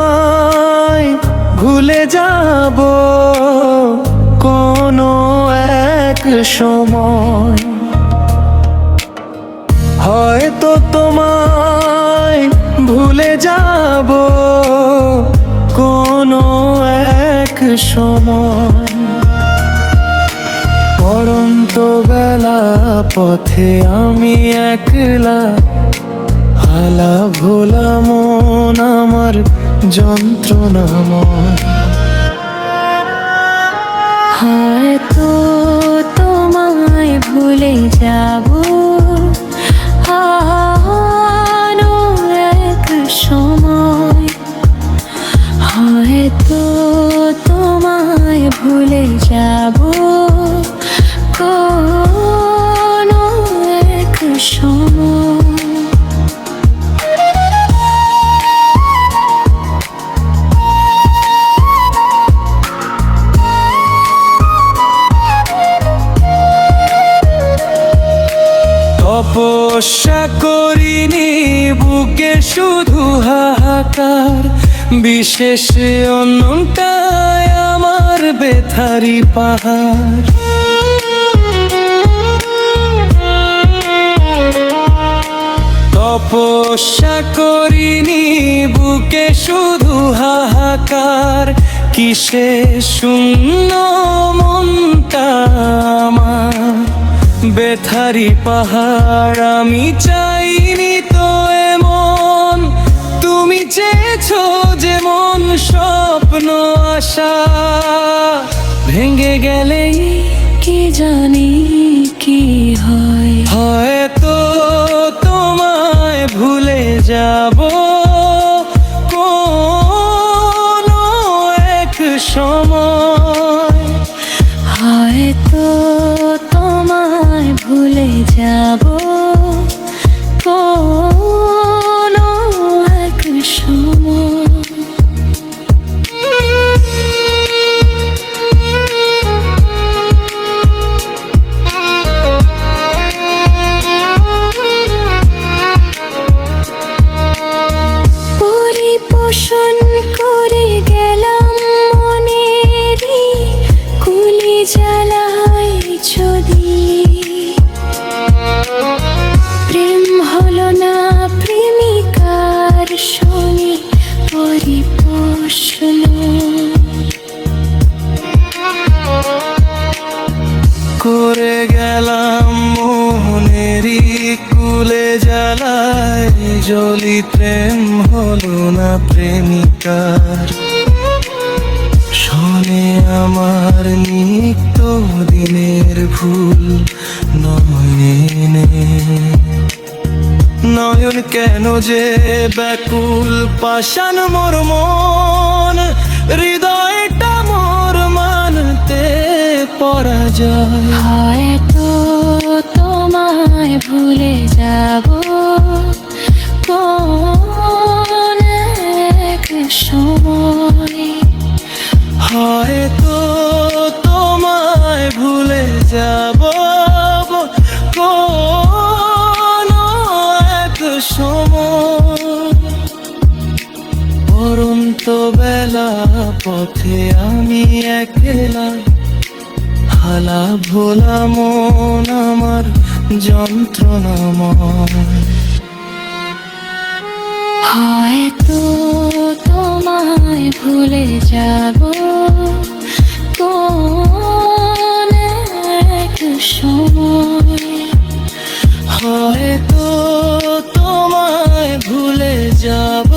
তোমায় ভুলে যাব কোনো এক সময়। হয়তো তোমায় ভুলে যাব কোনো এক সময়। পড়ন্ত বেলা পথে আমি একলা, হালা ভোলা মন আমার যন্ত্রণাময়। হয়তো তোমায় ভুলে যাব আরো এক সময়। হয়তো তোমায় ভুলে যাব কোনো এক সময়। তপস্যা করিনি বুকে শুধু হাহাকার, বিশেষ অন্যটায় আমার বেথারি পাহাড়। তপস্যা করিনি বুকে শুধু হাহাকার, কিসে শূন্য মনটা আমার বেথারি পাহাড়। আমি চাইনি তো এমন, তুমি চেয়েছো যেমন স্বপ্ন আশা ভেঙে গেলেই কি জানি কি হয়। হয়তো তোমায় ভুলে যাব কোনো এক সময়। হয়তো তোমায় ভুলে যাব কোনো এক সময়। পরিপোষণ করে গেলাম মনেরই কুলি জ্বালাই যদি। প্রেম হলো না প্রেমিকার সঙ্গে পরিপোষণ। করে গেলাম মোহনেরই কুলে জ্বালায় জলি, প্রেম হলো না প্রেমিকার। শোনে আমার নিত্য দিনের ভুল নয়নে, নয়ন কেন যে ব্যাকুল পাষাণ মোর মন, হৃদয়টা মোর মানতে পরাজয়। হয়তো তোমায় ভুলে যাব কোন এক সময়। হয়তো তোমায় ভুলে যাব কোনো এক সময়। পড়ন্ত বেলা পথে আমি একলা, হালা ভোলা মন আমার যন্ত্রণাময়। হয়তো তোমায় ভুলে যাব কোন এক সময়। হয়তো তোমায় ভুলে যাব